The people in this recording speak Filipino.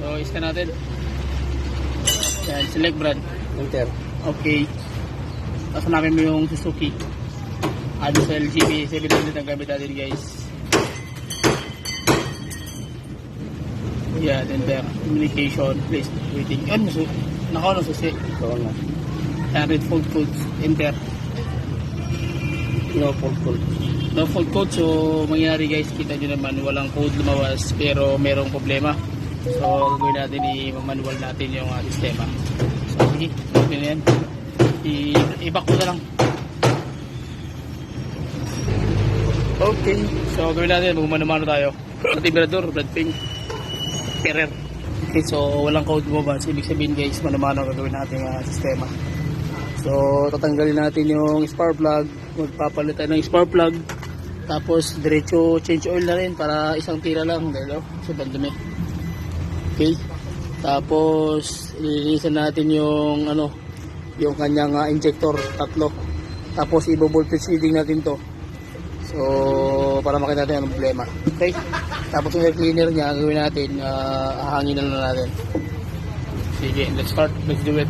So, iskan natin. Yan, select brand. Enter. Okay. Tapos hanapin mo yung Suzuki. Ano sa LGB 700 ang gamit natin guys. Yan, enter. Communication, place, waiting. Yan, nakaw na susi. Oo nga. Yan, red fold codes. Enter. No fault code. No fault code. So, mangyari guys, kita nyo naman, walang code lumawas pero merong problema. So, gagawin natin, i-manual natin yung sistema. So, sige, natin yan. I-back ko na lang. Okay, so gawin natin, magmano-mano tayo. Vibrador, blood pink, carrier. Okay, so walang code lumabas. Ibig sabihin guys, mano-mano gagawin natin yung sistema. So, tatanggalin natin yung spark plug. Magpapalit tayo ng spark plug. Tapos, diretso change oil na rin para isang tira lang. Dahil, sobrang dumi. Okay. Tapos, ilinisan natin yung, yung kanyang injector, tatlo. Tapos, i-voltage reading natin to. So, para makita natin ang problema. Okay. Tapos, yung air cleaner niya, gawin natin, hahangin na natin. Sige, let's start. Let's do it.